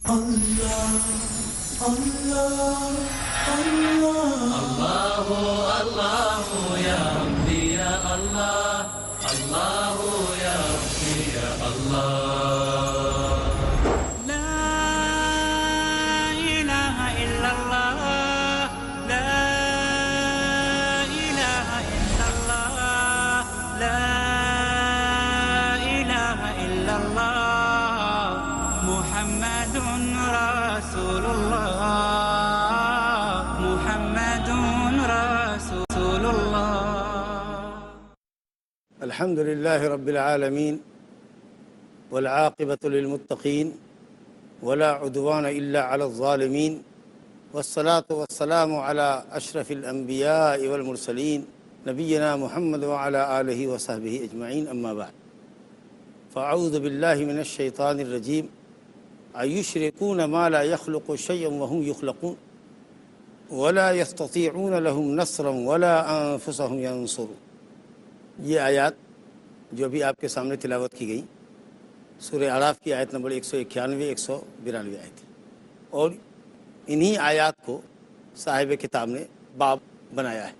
اللہ اللہ اللہ اللہ اللہ یا ربی یا اللہ اللہ یا ربی یا اللہ لا الہ الا اللہ لا الہ الا اللہ لا الہ الا اللہ محمد رسول اللہ محمد رسول اللہ. الحمد لله رب العالمين والعاقبة للمتقين ولا عدوان إلا على الظالمين والصلاة والسلام على أشرف الأنبياء والمرسلين نبينا محمد وعلى آله وصحبه أجمعين أما بعد فأعوذ بالله من الشيطان الرجيم أيشركون ما لا يخلق شيئا وهم يخلقون ولا يستطيعون لهم نصرا ولا أنفسهم ينصرون. یہ آیات جو ابھی آپ کے سامنے تلاوت کی گئی سورہ اعراف کی آیت نمبر 191 192 آیت ہے، اور انہی آیات کو صاحب کتاب نے باب بنایا ہے،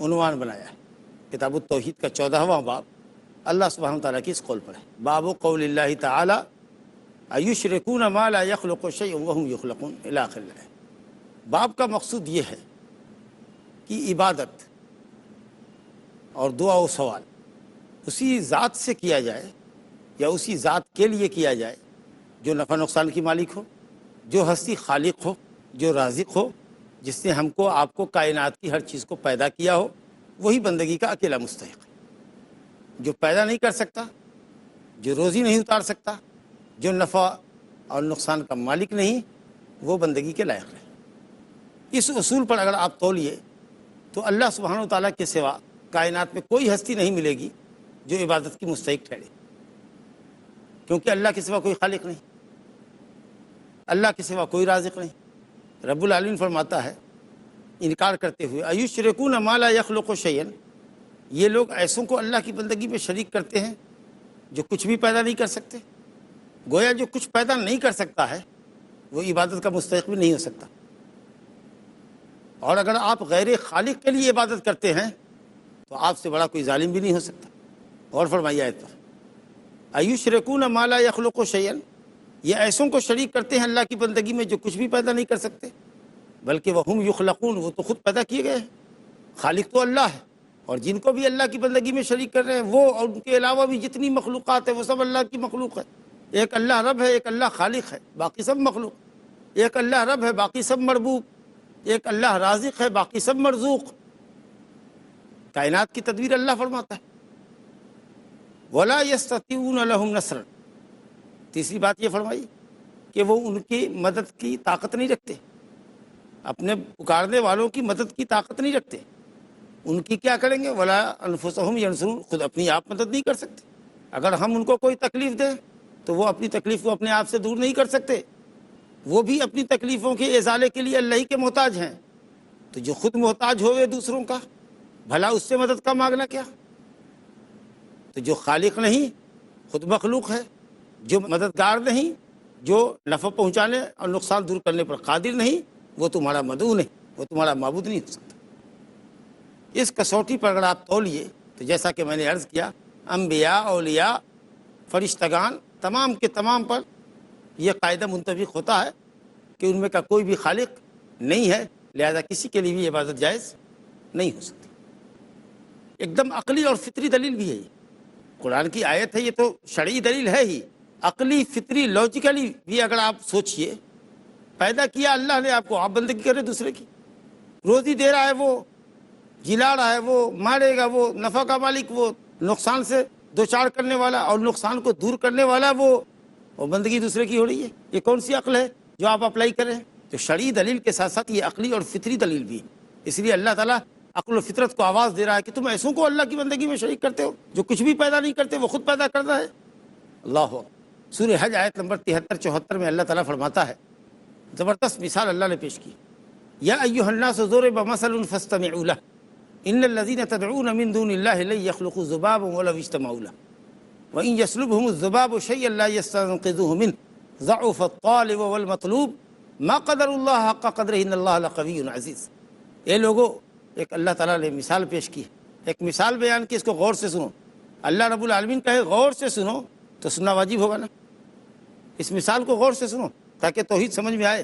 عنوان بنایا ہے. کتاب التوحید کا 14واں باب اللہ سبحانہ وتعالیٰ کی اس قول پر ہے. باب قول اللہ تعالی ایشرکون ما لا یخلق شیئا وهم یخلقون الی آخر الآیہ. باب کا مقصود یہ ہے کہ عبادت اور دعا و سوال اسی ذات سے کیا جائے یا اسی ذات کے لیے کیا جائے جو نفع نقصان کی مالک ہو، جو ہستی خالق ہو، جو رازق ہو، جس نے ہم کو آپ کو کائنات کی ہر چیز کو پیدا کیا ہو. وہی بندگی کا اکیلا مستحق ہے. جو پیدا نہیں کر سکتا، جو روزی نہیں اتار سکتا، جو نفع اور نقصان کا مالک نہیں، وہ بندگی کے لائق ہے. اس اصول پر اگر آپ تولیے تو اللہ سبحانہ و تعالیٰ کے سوا کائنات میں کوئی ہستی نہیں ملے گی جو عبادت کی مستحق ٹھہرے، کیونکہ اللہ کے سوا کوئی خالق نہیں، اللہ کے سوا کوئی رازق نہیں. رب العالمین فرماتا ہے انکار کرتے ہوئے ایشرکون ما لا یخلق شیئا، یہ لوگ ایسوں کو اللہ کی بندگی میں شریک کرتے ہیں جو کچھ بھی پیدا نہیں کر سکتے. گویا جو کچھ پیدا نہیں کر سکتا ہے وہ عبادت کا مستحق بھی نہیں ہو سکتا. اور اگر آپ غیر خالق کے لیے عبادت کرتے ہیں تو آپ سے بڑا کوئی ظالم بھی نہیں ہو سکتا. اور فرمائیے آیت پر ایشرکون ما لا یخلق شیئا، یہ ایسوں کو شریک کرتے ہیں اللہ کی بندگی میں جو کچھ بھی پیدا نہیں کر سکتے، بلکہ وہم یخلقون، وہ تو خود پیدا کیے گئے ہیں. خالق تو اللہ ہے، اور جن کو بھی اللہ کی بندگی میں شریک کر رہے ہیں وہ اور ان کے علاوہ بھی جتنی مخلوقات ہیں وہ سب اللہ کی مخلوق ہے. ایک اللہ رب ہے، ایک اللہ خالق ہے، باقی سب مخلوق. ایک اللہ رب ہے، باقی سب مربوب. ایک اللہ رازق ہے، باقی سب مرزوق. کائنات کی تدبیر اللہ فرماتا ہے. ولا یستطیعون لهم نصرا، تیسری بات یہ فرمائی کہ وہ ان کی مدد کی طاقت نہیں رکھتے، اپنے پکارنے والوں کی مدد کی طاقت نہیں رکھتے. ان کی کیا کریں گے؟ ولا انفسهم ینصرون، خود اپنی آپ مدد نہیں کر سکتے. اگر ہم ان کو کوئی تکلیف دیں تو وہ اپنی تکلیف کو اپنے آپ سے دور نہیں کر سکتے. وہ بھی اپنی تکلیفوں کے ازالے کے لیے اللہ ہی کے محتاج ہیں. تو جو خود محتاج ہوئے دوسروں کا، بھلا اس سے مدد کا مانگنا کیا؟ تو جو خالق نہیں، خود مخلوق ہے، جو مددگار نہیں، جو نفع پہنچانے اور نقصان دور کرنے پر قادر نہیں، وہ تمہارا مدعو نہیں، وہ تمہارا معبود نہیں ہو سکتا. اس کسوٹی پر اگر آپ تولیے تو جیسا کہ میں نے عرض کیا، انبیاء، اولیاء، فرشتگان تمام کے تمام پر یہ قاعدہ منطبق ہوتا ہے کہ ان میں کا کوئی بھی خالق نہیں ہے، لہذا کسی کے لیے بھی عبادت جائز نہیں ہو سکتی. ایک دم عقلی اور فطری دلیل بھی ہے. یہ قرآن کی آیت ہے، یہ تو شرعی دلیل ہے ہی. عقلی، فطری، لاجیکلی بھی اگر آپ سوچئے، پیدا کیا اللہ نے آپ کو، آپ بندگی کرے دوسرے کی. روزی دے رہا ہے وہ، جلا رہا ہے وہ، مارے گا وہ، نفع کا مالک وہ، نقصان سے دوچار کرنے والا اور نقصان کو دور کرنے والا وہ، اور بندگی دوسرے کی ہو رہی ہے. یہ کون سی عقل ہے جو آپ اپلائی کریں؟ تو شرعی دلیل کے ساتھ ساتھ یہ عقلی اور فطری دلیل بھی. اس لیے اللہ تعالیٰ عقل و فطرت کو آواز دے رہا ہے کہ تم ایسوں کو اللہ کی بندگی میں شریک کرتے ہو جو کچھ بھی پیدا نہیں کرتے، وہ خود پیدا کرتا ہے. اللہ سورہ حج آیت نمبر 73-74 میں اللہ تعالیٰ فرماتا ہے، زبردست مثال اللہ نے پیش کی. یا ایھا الناس ضرب مثل فاستمعوا له ان الذين تدعون من دون الله لن يخلقوا ذبابا ولو اجتمعوا له وان يسلبهم الذباب شيئا لا يستنقذوه منه ضعف الطالب والمطلوب ما قدر اللہ حق قدرہ ان اللہ لقوی عزیز۔ یہ لوگوں، ایک اللہ تعالیٰ نے مثال پیش کی، ایک مثال بیان کی، اس کو غور سے سنو۔ اللہ رب العالمین کہے غور سے سنو تو سننا واجب ہوگا نا، اس مثال کو غور سے سنو تاکہ توحید سمجھ میں آئے۔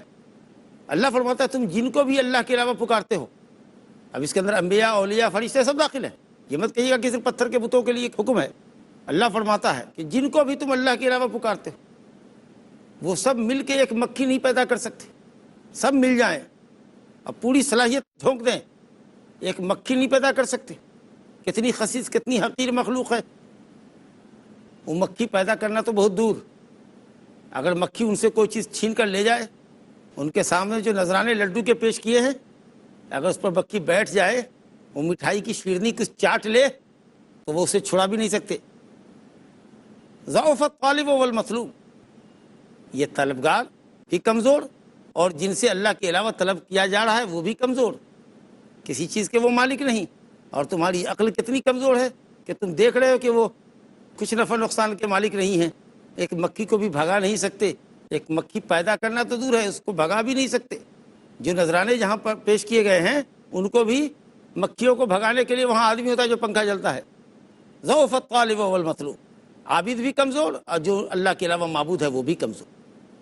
اللہ فرماتا ہے تم جن کو بھی اللہ کے علاوہ پکارتے ہو، اب اس کے اندر انبیاء، اولیاء، فرشتے سب داخل ہیں، یہ مت کہیے گا کہ صرف پتھر کے بتوں کے لیے ایک حکم ہے۔ اللہ فرماتا ہے کہ جن کو بھی تم اللہ کے علاوہ پکارتے ہو وہ سب مل کے ایک مکھی نہیں پیدا کر سکتے، سب مل جائیں اب پوری صلاحیت جھونک دیں، ایک مکھی نہیں پیدا کر سکتے۔ کتنی خسیس، کتنی حقیر مخلوق ہے، وہ مکھی پیدا کرنا تو بہت دور، اگر مکھی ان سے کوئی چیز چھین کر لے جائے، ان کے سامنے جو نذرانے لڈو کے پیش کیے ہیں، اگر اس پر مکھی بیٹھ جائے، وہ مٹھائی کی شیرنی کچھ چاٹ لے تو وہ اسے چھڑا بھی نہیں سکتے۔ ضعف الطالب والمطلوب، یہ طلبگار بھی کمزور اور جن سے اللہ کے علاوہ طلب کیا جا رہا ہے وہ بھی کمزور، کسی چیز کے وہ مالک نہیں۔ اور تمہاری عقل کتنی کمزور ہے کہ تم دیکھ رہے ہو کہ وہ کچھ نفع نقصان کے مالک نہیں ہیں، ایک مکھی کو بھی بھگا نہیں سکتے، ایک مکھی پیدا کرنا تو دور ہے، اس کو بھگا بھی نہیں سکتے۔ جو نذرانے جہاں پر پیش کیے گئے ہیں ان کو بھی مکھیوں کو بھگانے کے لیے وہاں آدمی ہوتا ہے جو پنکھا چلتا ہے۔ ضعف الطالب والمطلوب، عابد بھی کمزور اور جو اللہ کے علاوہ معبود ہے وہ بھی کمزور۔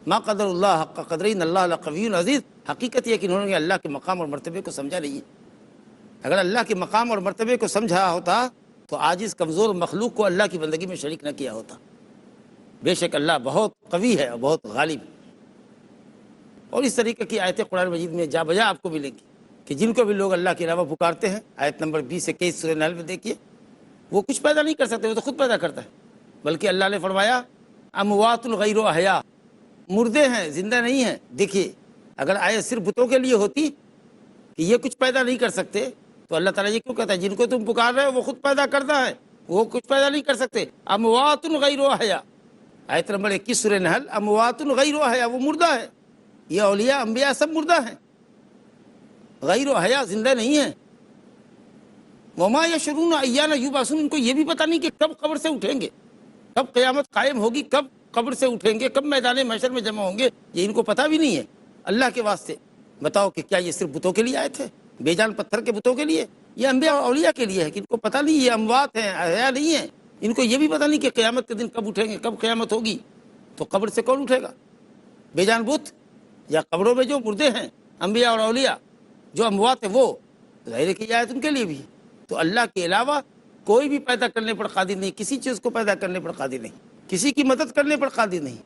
ما قدر اللہ حق قدرہ ان اللہ لقوی عزیز، حقیقت یہ کہ انہوں نے اللہ کے مقام اور مرتبے کو سمجھا نہیں ہے۔ اگر اللہ کے مقام اور مرتبے کو سمجھا ہوتا تو عاجز کمزور مخلوق کو اللہ کی بندگی میں شریک نہ کیا ہوتا۔ بے شک اللہ بہت قوی ہے اور بہت غالب ہے۔ اور اس طریقے کی آیتیں قرآن مجید میں جا بجا آپ کو ملیں گی کہ جن کو بھی لوگ اللہ کے علاوہ پکارتے ہیں، آیت نمبر 20 سے 21 سورہ نحل میں دیکھیے، وہ کچھ پیدا نہیں کر سکتے، وہ تو خود پیدا کرتا ہے، بلکہ اللہ نے فرمایا اموات غیر احیاء، مردے ہیں، زندہ نہیں ہیں۔ دیکھیے اگر آیت صرف بتوں کے لیے ہوتی کہ یہ کچھ پیدا نہیں کر سکتے تو اللہ تعالیٰ یہ کیوں کہتا ہے جن کو تم پکار رہے ہو وہ خود پیدا کرتا ہے، وہ کچھ پیدا نہیں کر سکتے۔ اموات غیر احیاء، آیت نمبر 21 سورہ نحل، اموات غیر احیاء، وہ مردہ ہے۔ یہ اولیاء انبیاء سب مردہ ہیں، غیر احیاء، زندہ نہیں ہیں۔ وما یشعرون ایان یبعثون، ان کو یہ بھی پتہ نہیں کہ کب قبر سے اٹھیں گے، کب قیامت قائم ہوگی، کب قبر سے اٹھیں گے، کب میدان محشر میں جمع ہوں گے، یہ ان کو پتہ بھی نہیں ہے۔ اللہ کے واسطے بتاؤ کہ کیا یہ صرف بتوں کے لیے آئے تھے، بے جان پتھر کے بتوں کے لیے؟ یہ انبیاء اور اولیاء کے لیے ہے کہ ان کو پتہ نہیں یہ اموات ہیں، احیاء نہیں ہیں۔ ان کو یہ بھی پتہ نہیں کہ قیامت کے دن کب اٹھیں گے، کب قیامت ہوگی، تو قبر سے کون اٹھے گا؟ بے جان بت یا قبروں میں جو مردے ہیں انبیاء اور اولیاء، جو اموات ہیں، وہ ظاہر ہے کہ یہ آیت ان کے لیے بھی۔ تو اللہ کے علاوہ کوئی بھی پیدا کرنے پر قادر نہیں، کسی چیز کو پیدا کرنے پر قادر نہیں، کسی کی مدد کرنے پر قادر نہیں۔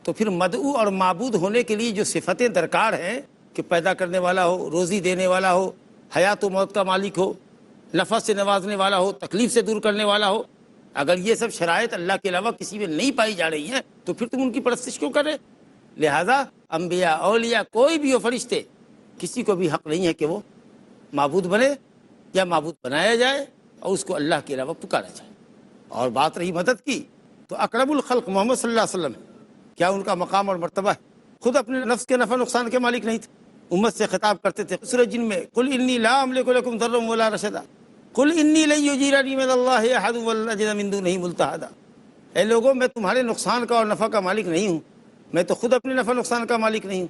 تو پھر مدعو اور معبود ہونے کے لیے جو صفتیں درکار ہیں کہ پیدا کرنے والا ہو، روزی دینے والا ہو، حیات و موت کا مالک ہو، نفع سے نوازنے والا ہو، تکلیف سے دور کرنے والا ہو، اگر یہ سب شرائط اللہ کے علاوہ کسی میں نہیں پائی جا رہی ہیں تو پھر تم ان کی پرستش کیوں کرے؟ لہذا انبیاء، اولیاء، کوئی بھی ہو، فرشتے، کسی کو بھی حق نہیں ہے کہ وہ معبود بنے یا معبود بنایا جائے اور اس کو اللہ کے علاوہ پکارا جائے۔ اور بات رہی مدد کی تو اکرم الخلق محمد صلی اللہ علیہ وسلم، کیا ان کا مقام اور مرتبہ ہے؟ خود اپنے نفس کے نفع نقصان کے مالک نہیں تھے، امت سے خطاب کرتے تھے سورہ جن میں، قل انی لا املک لکم ضرا ولا رشدا قل انی لن یجیرنی من اللہ احد ولن اجد من دونہ ملتحدا۔ اے لوگوں، میں تمہارے نقصان کا اور نفع کا مالک نہیں ہوں، میں تو خود اپنے نفع نقصان کا مالک نہیں ہوں،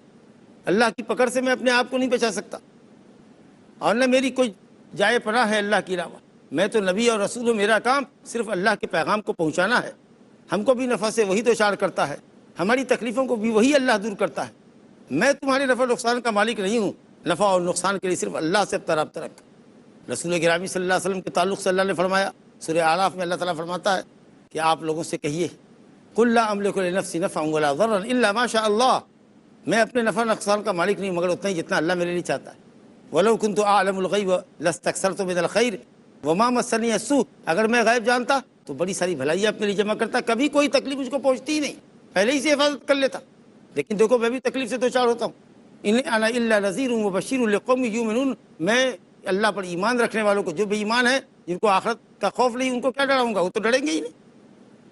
اللہ کی پکڑ سے میں اپنے آپ کو نہیں بچا سکتا، اور نہ میری کوئی جائے پناہ ہے اللہ کے علاوہ۔ میں تو نبی اور رسول ہوں، میرا کام صرف اللہ کے پیغام کو پہنچانا ہے، ہم کو بھی نفع سے وہی دوچار کرتا ہے، ہماری تکلیفوں کو بھی وہی اللہ دور کرتا ہے، میں تمہارے نفع نقصان کا مالک نہیں ہوں، نفع اور نقصان کے لیے صرف اللہ سے اپنا رابطہ رکھ۔ رسول گرامی صلی اللہ علیہ وسلم کے تعلق سے اللہ نے فرمایا، سورہ اعراف میں اللہ تعالیٰ فرماتا ہے کہ آپ لوگوں سے کہیے، قل لا املک لنفسی نفعا ولا ضرا الا ما شاء اللہ، میں اپنے نفع نقصان کا مالک نہیں مگر اتنا ہی جتنا اللہ میرے لیے چاہتا ہے۔ ولو كنت اعلم الغیب لاستکثرت من الخیر وما مسنی السوء، اگر میں غیب جانتا تو بڑی ساری بھلائیاں اپنے لیے جمع کرتا، کبھی کوئی تکلیف مجھ کو پہنچتی ہی نہیں، پہلے ہی سے حفاظت کر لیتا، لیکن دیکھو میں بھی تکلیف سے دوچار ہوتا ہوں۔ ان انا الا نذیر وبشیر لقوم یؤمنون، میں اللہ پر ایمان رکھنے والوں کو، جو بے ایمان ہیں، جن کو آخرت کا خوف نہیں، ان کو کیا ڈراؤں گا؟ وہ تو ڈریں گے ہی نہیں،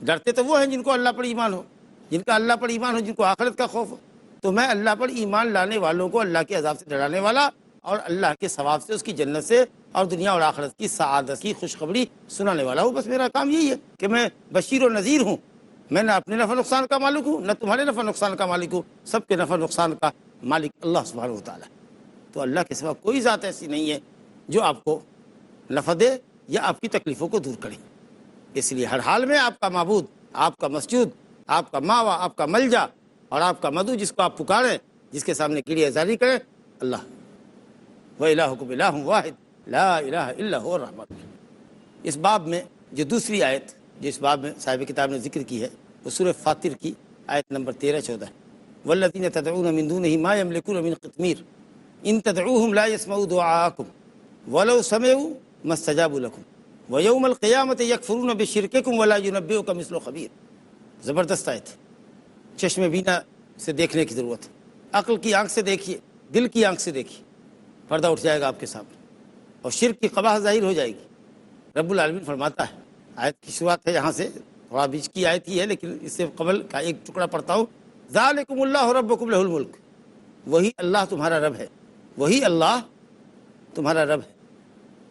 ڈرتے تو وہ ہیں جن کو اللہ پر ایمان ہو، جن کا اللہ پر ایمان ہو، جن کو آخرت کا خوف ہو۔ تو میں اللہ پر ایمان لانے والوں کو اللہ کے عذاب سے ڈرانے والا اور اللہ کے ثواب سے، اس کی جنت سے اور دنیا اور آخرت کی سعادت کی خوشخبری سنانے والا ہوں، بس میرا کام یہی ہے کہ میں بشیر و نذیر ہوں۔ میں نہ اپنے نفع نقصان کا مالک ہوں نہ تمہارے نفع نقصان کا مالک ہوں، سب کے نفع نقصان کا مالک اللہ سبحانہ و تعالیٰ۔ تو اللہ کے سوا کوئی ذات ایسی نہیں ہے جو آپ کو نفع دے یا آپ کی تکلیفوں کو دور کرے۔ اس لیے ہر حال میں آپ کا معبود، آپ کا مسجود، آپ کا ماوا، آپ کا ملجا اور آپ کا مدعو، جس کو آپ پکاریں، جس کے سامنے گریہ زاری کریں، اللہ۔ وَإِلَٰهُكُمْ إِلَٰهٌ وَاحِدٌ لَا إِلَٰهَ إِلَّا هُوَ الرَّحْمَٰنُ الرَّحِيمُ۔ اس باب میں جو دوسری آیت جو اس باب میں صاحب کتاب نے ذکر کی ہے وہ سورہ فاطر کی آیت نمبر 13-14 ہے۔ وَالَّذِينَ تَدْعُونَ مِن دُونِهِ مَا يَمْلِكُونَ مِن قِطْمِيرٍ إِن تَدْعُوهُمْ لَا يَسْمَعُوا دُعَاءَكُمْ وَلَوْ سَمِعُوا مَا اسْتَجَابُوا لَكُمْ وَيَوْمَ الْقِيَامَةِ يَكْفُرُونَ بِشِرْكِكُمْ وَلَا يُنَبِّئُكَ مِثْلُ خَبِيرٍ۔ زبردست آیت ہے۔ چشم بینا سے دیکھنے کی ضرورت ہے، عقل کی آنکھ سے دیکھیے، دل کی آنکھ سے دیکھیے، پردہ اٹھ جائے گا آپ کے سامنے اور شرک کی قباح ظاہر ہو جائے گی۔ رب العالمین فرماتا ہے، آیت کی شروعات ہے یہاں سے، تھوڑا بیچ کی آیت ہی ہے لیکن اس سے قبل کا ایک ٹکڑا پڑھتا ہوں۔ ذالکم اللہ ربکم لہ الملک، وہی اللہ تمہارا رب ہے، وہی اللہ تمہارا رب ہے،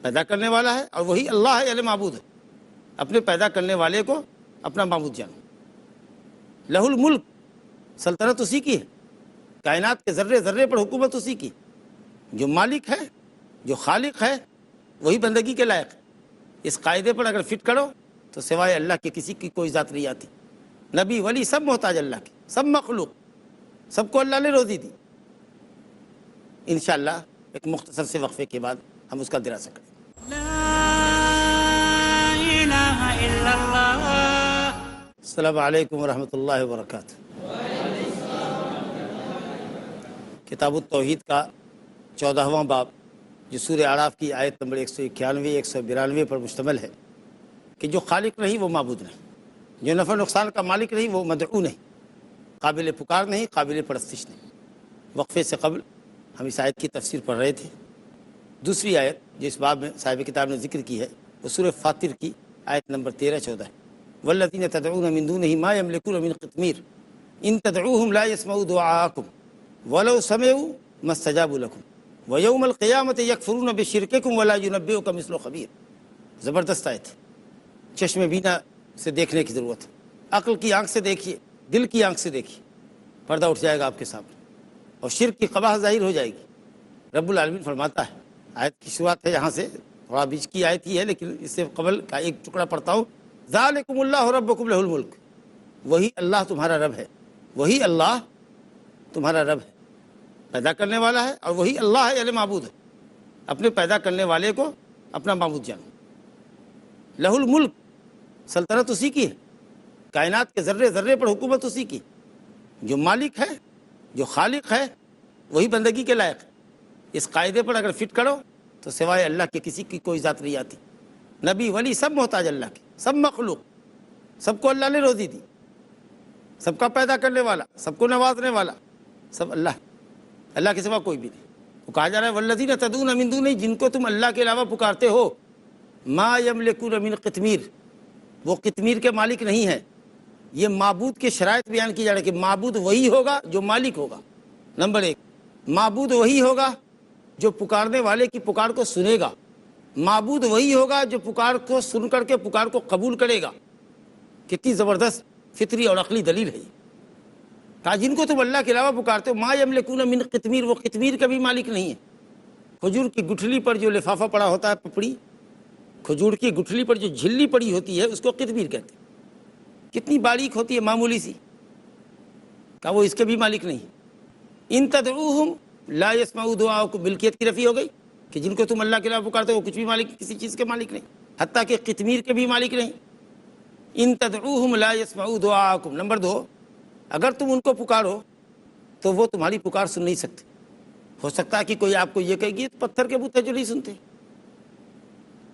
پیدا کرنے والا ہے، اور وہی اللہ ہے، یعنی معبود ہے۔ اپنے پیدا کرنے والے کو اپنا معبود جانو۔ لہ الملک، سلطنت اسی کی ہے، کائنات کے ذرے ذرے پر حکومت اسی کی، جو مالک ہے، جو خالق ہے، وہی بندگی کے لائق ہے۔ اس قاعدے پر اگر فٹ کرو تو سوائے اللہ کے کسی کی کوئی ذات نہیں آتی۔ نبی ولی سب محتاج اللہ کے، سب مخلوق، سب کو اللہ نے روزی دی۔ انشاءاللہ ایک مختصر سے وقفے کے بعد ہم اس کا دراسہ کریں۔ لا إله إلا الله۔ السلام علیکم ورحمۃ اللہ وبرکاتہ۔ کتاب التوحید کا 14واں باب جو سورہ اعراف کی آیت نمبر 191 192 پر مشتمل ہے کہ جو خالق نہیں وہ معبود نہیں، جو نفع نقصان کا مالک نہیں وہ مدعو نہیں، قابل پکار نہیں، قابل پرستش نہیں۔ وقفے سے قبل ہم اس آیت کی تفسیر پڑھ رہے تھے۔ دوسری آیت جو اس باب میں صاحب کتاب نے ذکر کی ہے وہ سورہ فاطر کی آیت نمبر 13-14 ہے۔ وَالَّذِينَ تَدْعُونَ مِن دُونِهِ مَا يَمْلِكُونَ مِن قِطْمِيرٍ إِن تَدْعُوهُمْ لَا يَسْمَعُوا دُعَاءَكُمْ وَلَوْ سَمِعُوا مَا اسْتَجَابُوا لَكُمْ وَيَوْمَ الْقِيَامَةِ يَكْفُرُونَ بِشِرْكِكُمْ وَلَا يُنَبِّئُكَ مِثْلُ خَبِيرٍ۔ زبردست آیت ہے۔ چشم بینا سے دیکھنے کی ضرورت ہے، عقل کی آنکھ سے دیکھیے، دل کی آنکھ سے دیکھیے، پردہ اٹھ جائے گا آپ کے سامنے اور شرک کی قباح ظاہر ہو جائے گی۔ رب العالمین فرماتا ہے، آیت کی شروعات ہے یہاں سے، تھوڑا بیچ کی آیت ہی ہے لیکن اس سے قبل کا ایک ٹکڑا پڑھتا ہوں۔ ذالکم اللہ ربکم لہ الملک، وہی اللہ تمہارا رب ہے، وہی اللہ تمہارا رب ہے، پیدا کرنے والا ہے، اور وہی اللہ ہے، یعنی معبود ہے۔ اپنے پیدا کرنے والے کو اپنا معبود جانو۔ لہ الملک، سلطنت اسی کی ہے، کائنات کے ذرے ذرے پر حکومت اسی کی، جو مالک ہے، جو خالق ہے، وہی بندگی کے لائق ہے۔ اس قاعدے پر اگر فٹ کرو تو سوائے اللہ کے کسی کی کوئی ذات نہیں آتی۔ نبی ولی سب محتاج اللہ کے، سب مخلوق، سب کو اللہ نے روزی دی، سب کا پیدا کرنے والا، سب کو نوازنے والا، سب اللہ، اللہ کے سوا کوئی بھی نہیں۔ وہ کہا جا رہا ہے والذین تدعون من دونہ، جن کو تم اللہ کے علاوہ پکارتے ہو، ما یملکون من قطمیر، وہ قطمیر کے مالک نہیں ہے۔ یہ معبود کے شرائط بیان کی جا رہی ہے کہ معبود وہی ہوگا جو مالک ہوگا۔ نمبر 1، معبود وہی ہوگا جو پکارنے والے کی پکار کو سنے گا، معبود وہی ہوگا جو پکار کو سن کر کے پکار کو قبول کرے گا۔ کتنی زبردست فطری اور عقلی دلیل ہے یہ۔ کہا جن کو تم اللہ کے علاوہ پکارتے ہو، ما یملکون من قطمیر، وہ قطمیر کا بھی مالک نہیں ہے۔ کھجور کی گٹھلی پر جو لفافہ پڑا ہوتا ہے، پپڑی، کھجور کی گٹھلی پر جو جھلی پڑی ہوتی ہے اس کو قطمیر کہتے ہیں۔ کتنی باریک ہوتی ہے، معمولی سی۔ کہا وہ اس کے بھی مالک نہیں۔ ان تدعوہم لا یسمعوا دعاءکم، ملکیت کی رفع ہو گئی کہ جن کو تم اللہ کے علاوہ پکارتے ہو وہ کچھ بھی مالک، کسی چیز کے مالک نہیں، حتیٰ کہ قطمیر کے بھی مالک نہیں۔ ان تدعوہم لا یسمعوا دعاءکم۔ نمبر 2، اگر تم ان کو پکارو تو وہ تمہاری پکار سن نہیں سکتے۔ ہو سکتا ہے کہ کوئی آپ کو یہ کہے گی پتھر کے بت ہے جو نہیں سنتے،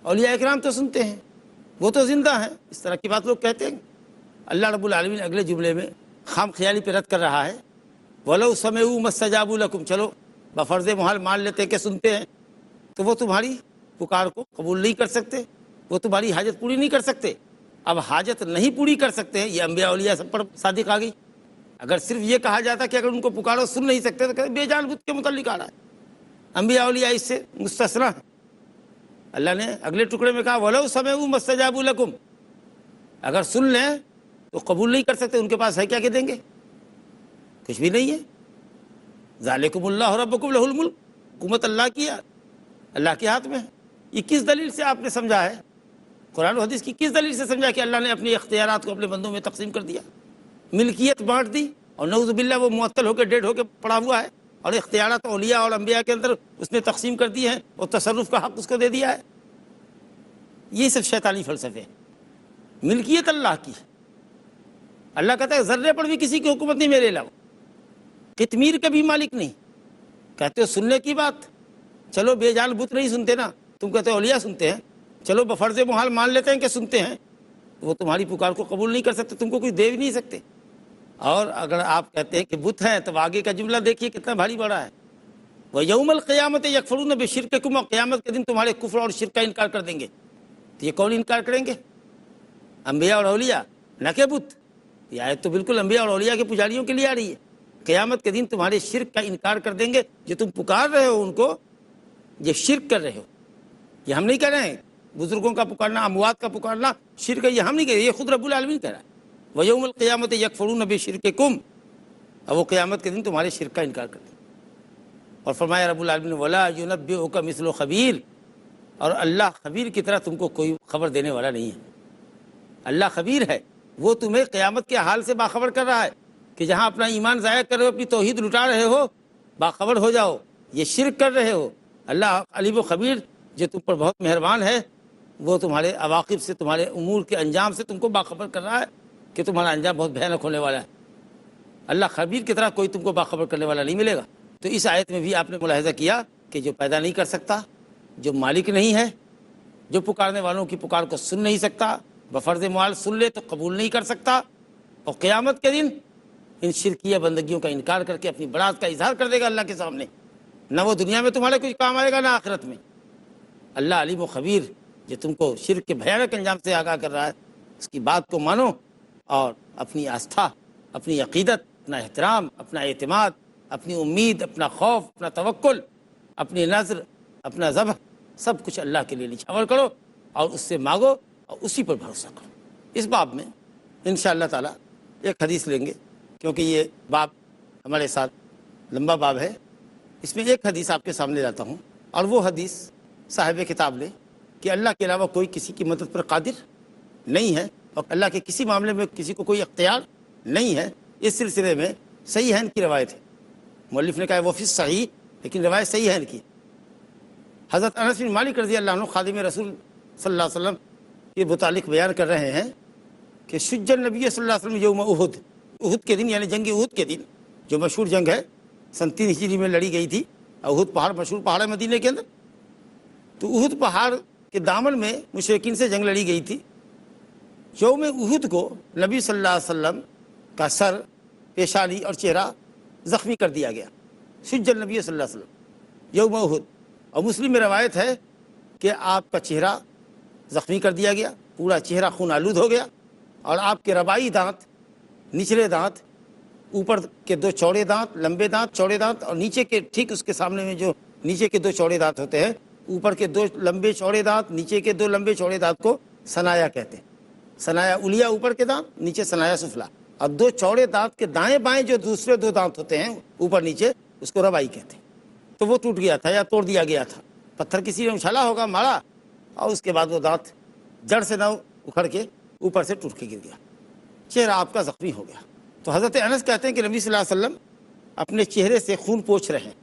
اولیاء اکرام تو سنتے ہیں، وہ تو زندہ ہیں، اس طرح کی بات لوگ کہتے ہیں۔ اللہ رب العالمین اگلے جملے میں خام خیالی پہ رد کر رہا ہے، وَلَوْ سَمِعُوا مَا اسْتَجَابُوا لَكُمْ، چلو بفرض محال مان لیتے کہ سنتے ہیں، تو وہ تمہاری پکار کو قبول نہیں کر سکتے، وہ تمہاری حاجت پوری نہیں کر سکتے۔ اب حاجت نہیں پوری کر سکتے ہیں، یہ انبیاء اولیاء سب پر صادق آ گئی۔ اگر صرف یہ کہا جاتا کہ اگر ان کو پکارو سن نہیں سکتے تو بے جان بت کے متعلق آ رہا ہے۔ انبیاء اولیاء اس سے مستثنیٰ ہیں۔ اللہ نے اگلے ٹکڑے میں کہا وَلَوْ سَمِعُوا مَا اسْتَجَابُوا لَكُمْ، اگر سن لیں تو قبول نہیں کر سکتے، ان کے پاس ہے کیا کہ دیں گے؟ کچھ بھی نہیں ہے۔ ذالکم اللہ ربکم لہ الملک، حکومت اللہ کی ہے، اللہ کے ہاتھ میں ہے۔ یہ کس دلیل سے آپ نے سمجھا ہے؟ قرآن و حدیث کی کس دلیل سے سمجھا کہ اللہ نے اپنے اختیارات کو اپنے بندوں میں تقسیم کر دیا، ملکیت بانٹ دی، اور نعوذ باللہ وہ معطل ہو کے ڈیڈ ہو کے پڑا ہوا ہے، اور اختیارات اولیاء اور انبیاء کے اندر اس نے تقسیم کر دی ہے اور تصرف کا حق اس کو دے دیا ہے؟ یہ سب شیطانی فلسفے ہیں۔ ملکیت اللہ کی ہے، اللہ کہتا ہے ذرے پر بھی کسی کی حکومت نہیں میرے علاوہ، قطمیر کا بھی مالک نہیں۔ کہتے ہو سننے کی بات، چلو بے جان بت نہیں سنتے نا، تم کہتے ہو اولیاء سنتے ہیں، چلو بفرض محال مان لیتے ہیں کہ سنتے ہیں، وہ تمہاری پکار کو قبول نہیں کر سکتے، تم کو کچھ دے بھی نہیں سکتے۔ اور اگر آپ کہتے ہیں کہ بت ہیں تو آگے کا جملہ دیکھیے کتنا بھاری بڑا ہے، وَيَوْمَ الْقِيَامَةِ يَكْفُرُونَ بِشِرْكِكُمْ، اور قیامت کے دن تمہارے کفر اور شرک کا انکار کر دیں گے۔ تو یہ کون انکار کریں گے؟ انبیاء اور اولیاء، نہ کہ بت۔ یہ آیت تو بالکل انبیاء اور اولیاء کے پجاریوں کے لیے آ رہی ہے۔ قیامت کے دن تمہارے شرک کا انکار کر دیں گے، جو تم پکار رہے ہو ان کو، یہ شرک کر رہے ہو۔ یہ ہم نہیں کہہ رہے ہیں، بزرگوں کا پکارنا، اموات کا پکارنا شرک ہے، یہ ہم نہیں کہہ رہے، یہ خود رب العالمین کہہ رہا ہے۔ وَيَوْمَ الْقِيَامَةِ يَكْفُرُونَ بِشِرْكِكُمْ، اور وہ قیامت کے دن تمہارے شرک کا انکار کر دیں گے۔ اور فرمایا رب العالمین وَلَا يُنَبِّئُكَ مِثْلُ خَبِيرٍ، اور اللہ خبیر کی طرح تم کو کوئی خبر دینے والا نہیں ہے۔ اللہ خبیر ہے، وہ تمہیں قیامت کے حال سے باخبر کر رہا ہے کہ جہاں اپنا ایمان ضائع کر رہے ہو، اپنی توحید لٹا رہے ہو، باخبر ہو جاؤ، یہ شرک کر رہے ہو۔ اللہ علیم و خبیر جو تم پر بہت مہربان ہے، وہ تمہارے عواقب سے، تمہارے امور کے انجام سے تم کو باخبر کر رہا ہے کہ تمہارا انجام بہت بھیانک ہونے والا ہے۔ اللہ خبیر کی طرح کوئی تم کو باخبر کرنے والا نہیں ملے گا۔ تو اس آیت میں بھی آپ نے ملاحظہ کیا کہ جو پیدا نہیں کر سکتا، جو مالک نہیں ہے، جو پکارنے والوں کی پکار کو سن نہیں سکتا، بفرض محال سن لے تو قبول نہیں کر سکتا، اور قیامت کے دن ان شرکیہ بندگیوں کا انکار کر کے اپنی بڑاعت کا اظہار کر دے گا اللہ کے سامنے، نہ وہ دنیا میں تمہارے کچھ کام آئے گا نہ آخرت میں۔ اللہ علیم و خبیر جو تم کو شرک کے بھیانک انجام سے آگاہ کر رہا ہے، اس کی بات کو مانو اور اپنی آستھا، اپنی عقیدت، اپنا احترام، اپنا اعتماد، اپنی امید، اپنا خوف، اپنا توکل، اپنی نظر، اپنا ذبح، سب کچھ اللہ کے لیے نچھاور کرو اور اس سے مانگو اور اسی پر بھروسہ کرو۔ اس باب میں انشاءاللہ تعالی ایک حدیث لیں گے، کیونکہ یہ باب ہمارے ساتھ لمبا باب ہے۔ اس میں ایک حدیث آپ کے سامنے لاتا ہوں، اور وہ حدیث صاحب کتاب لے کہ اللہ کے علاوہ کوئی کسی کی مدد پر قادر نہیں ہے، اور اللہ کے کسی معاملے میں کسی کو کوئی اختیار نہیں ہے۔ اس سلسلے میں صحیح ہے ان کی روایت ہے، مؤلف نے کہا وہ فی صحیح، لیکن روایت صحیح ہے ان کی۔ حضرت انس بن مالک رضی اللہ عنہ خادم رسول صلی اللہ علیہ وسلم کے متعلق بیان کر رہے ہیں کہ شج النبی صلی اللہ علیہ وسلم یوم احد، احد کے دن یعنی جنگ احد کے دن، جو مشہور جنگ ہے 3 ہجری میں لڑی گئی تھی، احد پہاڑ مشہور پہاڑ ہے مدینے کے اندر، تو احد پہاڑ کے دامن میں مشرکین سے جنگ لڑی گئی تھی۔ یوم احد کو نبی صلی اللہ علیہ وسلم کا سر، پیشانی اور چہرہ زخمی کر دیا گیا، شج النبی صلی اللہ علیہ وسلم یوم احد۔ اور مسلم میں روایت ہے کہ آپ کا چہرہ زخمی کر دیا گیا، پورا چہرہ خون آلود ہو گیا، اور آپ کے ربائی دانت، نچلے دانت، اوپر کے 2 چوڑے دانت، لمبے دانت، چوڑے دانت، اور نیچے کے ٹھیک اس کے سامنے میں جو نیچے کے 2 چوڑے دانت ہوتے ہیں، اوپر کے 2 لمبے چوڑے دانت، نیچے کے 2 لمبے چوڑے دانت کو ثنایا کہتے ہیں۔ ثنایا الیہ اوپر کے دانت، نیچے ثنایا سفلا، اور 2 چوڑے دانت کے دائیں بائیں جو دوسرے 2 دانت ہوتے ہیں اوپر نیچے، اس کو ربائی کہتے ہیں۔ تو وہ ٹوٹ گیا تھا یا توڑ دیا گیا تھا، پتھر کسی نے اچھالا ہوگا، مارا، اور اس کے بعد وہ دانت جڑ سے نہ اکھڑ کے اوپر سے ٹوٹ کے گر گیا، چہرہ آپ کا زخمی ہو گیا۔ تو حضرت انس کہتے ہیں کہ نبی صلی اللہ علیہ وسلم اپنے چہرے سے خون پوچھ رہے ہیں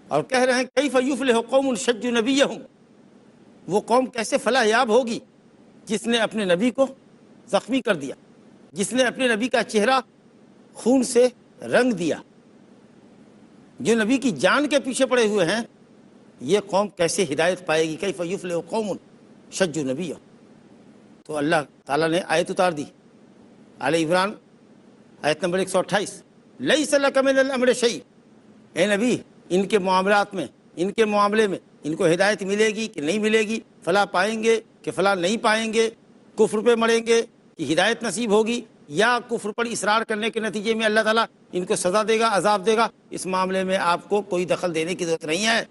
اور کہہ رہے ہیں کیف یفلح قوم شجوا نبیہم، وہ قوم کیسے فلاح یاب ہوگی جس نے اپنے نبی کو زخمی کر دیا، جس نے اپنے نبی کا چہرہ خون سے رنگ دیا، جو نبی کی جان کے پیچھے پڑے ہوئے ہیں، یہ قوم کیسے ہدایت پائے گی؟ کیف یفلح قوم شجوا نبیہم۔ تو اللہ تعالیٰ نے آیت اتار دی، آل عمران آیت نمبر 128، لیس لک من الامر شیء، اے نبی ان کے معاملات میں، ان کے معاملے میں ان کو ہدایت ملے گی کہ نہیں ملے گی، فلاح پائیں گے کہ فلاح نہیں پائیں گے، کفر پہ مریں گے کہ ہدایت نصیب ہوگی، یا کفر پر اصرار کرنے کے نتیجے میں اللہ تعالیٰ ان کو سزا دے گا، عذاب دے گا، اس معاملے میں آپ کو کوئی دخل دینے کی ضرورت نہیں ہے۔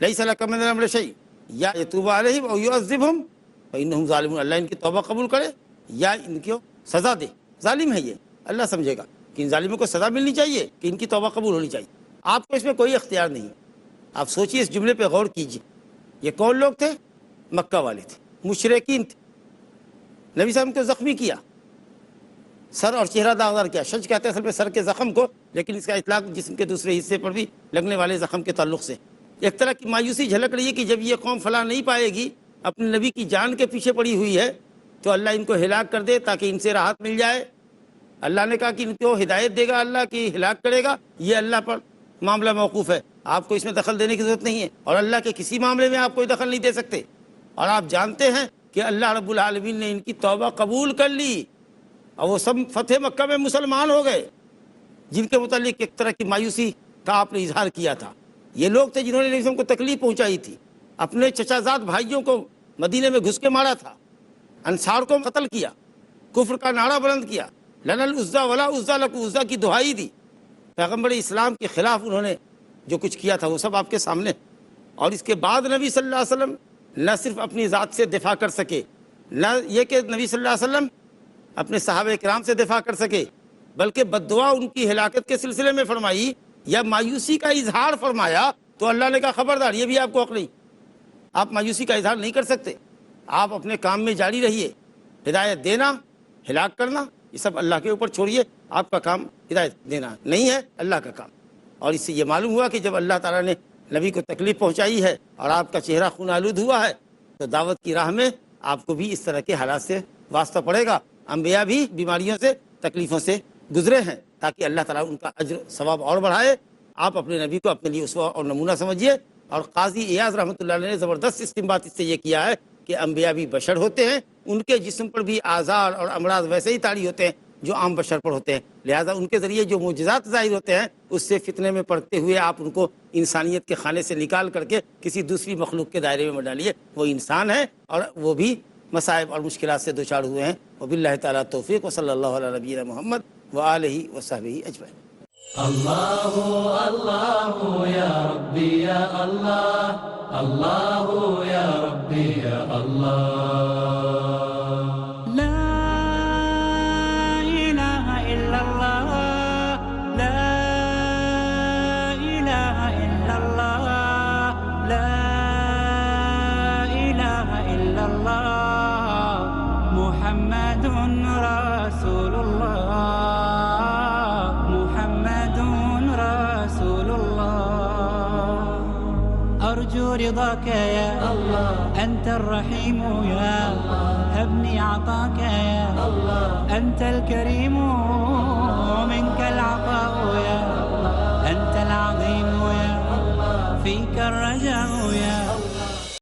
لیس لک من الامر شیء یا یتوب علیہم او یعذبہم فانہم ظالمون، اللہ ان کی توبہ قبول کرے یا ان کو سزا دے. ظالم ہے یہ, اللہ سمجھے گا کہ ان ظالموں کو سزا ملنی چاہیے کہ ان کی توبہ قبول ہونی چاہیے. آپ کو اس میں کوئی اختیار نہیں. آپ سوچیے, اس جملے پہ غور کیجیے. یہ کون لوگ تھے؟ مکہ والے تھے, مشرکین تھے. نبی صاحب کو زخمی کیا, سر اور چہرہ داغدار کیا. شج کہتے ہیں اصل میں سر کے زخم کو, لیکن اس کا اطلاق جسم کے دوسرے حصے پر بھی لگنے والے زخم کے تعلق سے. ایک طرح کی مایوسی جھلک رہی ہے کہ جب یہ قوم فلاح نہیں پائے گی, اپنے نبی کی جان کے پیچھے پڑی ہوئی ہے, تو اللہ ان کو ہلاک کر دے تاکہ ان سے راحت مل جائے. اللہ نے کہا کہ ان کو ہدایت دے گا, اللہ کی ہلاک کرے گا, یہ اللہ پر معاملہ موقوف ہے, آپ کو اس میں دخل دینے کی ضرورت نہیں ہے, اور اللہ کے کسی معاملے میں آپ کوئی دخل نہیں دے سکتے. اور آپ جانتے ہیں کہ اللہ رب العالمین نے ان کی توبہ قبول کر لی, اور وہ سب فتح مکہ میں مسلمان ہو گئے, جن کے متعلق ایک طرح کی مایوسی کا آپ نے اظہار کیا تھا. یہ لوگ تھے جنہوں نے نبی صلی اللہ علیہ وسلم کو تکلیف پہنچائی تھی, اپنے چچا زاد بھائیوں کو مدینے میں گھس کے مارا تھا, انصار کو قتل کیا, کفر کا نعرہ بلند کیا, لنا العزا ولا عزا لکم, عزا کی دہائی دی. پیغمبر اسلام کے خلاف انہوں نے جو کچھ کیا تھا وہ سب آپ کے سامنے. اور اس کے بعد نبی صلی اللہ علیہ وسلم نہ صرف اپنی ذات سے دفاع کر سکے, نہ یہ کہ نبی صلی اللہ علیہ وسلم اپنے صحابہ کرام سے دفاع کر سکے, بلکہ بد دعا ان کی ہلاکت کے سلسلے میں فرمائی یا مایوسی کا اظہار فرمایا, تو اللہ نے کہا خبردار, یہ بھی آپ کو حق نہیں, آپ مایوسی کا اظہار نہیں کر سکتے, آپ اپنے کام میں جاری رہیے. ہدایت دینا, ہلاک کرنا, یہ سب اللہ کے اوپر چھوڑیے. آپ کا کام ہدایت دینا نہیں ہے, اللہ کا کام. اور اس سے یہ معلوم ہوا کہ جب اللہ تعالیٰ نے نبی کو تکلیف پہنچائی ہے اور آپ کا چہرہ خون آلود ہوا ہے, تو دعوت کی راہ میں آپ کو بھی اس طرح کے حالات سے واسطہ پڑے گا. انبیاء بھی بیماریوں سے, تکلیفوں سے گزرے ہیں, تاکہ اللہ تعالیٰ ان کا اجر ثواب اور بڑھائے. آپ اپنے نبی کو اپنے لیے اسوہ اور نمونہ سمجھیے. اور قاضی ایاز رحمۃ اللہ علیہ نے زبردست استنباط اس سے یہ کیا ہے کہ انبیاء بھی بشر ہوتے ہیں, ان کے جسم پر بھی آزار اور امراض ویسے ہی طاری ہوتے ہیں جو عام بشر پر ہوتے ہیں. لہٰذا ان کے ذریعے جو معجزات ظاہر ہوتے ہیں, اس سے فتنے میں پڑتے ہوئے آپ ان کو انسانیت کے خانے سے نکال کر کے کسی دوسری مخلوق کے دائرے میں مت ڈالیے. وہ انسان ہے اور وہ بھی مصائب اور مشکلات سے دوچار ہوئے ہیں. وباللہ تعالیٰ توفیق, وصلی اللہ علی نبینا محمد وآلہ وصحبہ اجمعین. اللہ اللہ یا ربی یا اللہ, اللہ یا ربی یا اللہ. لا إله إلا الله لا إله إلا الله لا إله إلا الله محمد رسول الله محمد رسول الله. أرجو رضاك يا الله, أنت الرحيم يا الله, هبني عطاك يا الله, أنت الكريم منك العطاء يا الله, أنت العظيم يا الله, فيك الرجاء يا الله.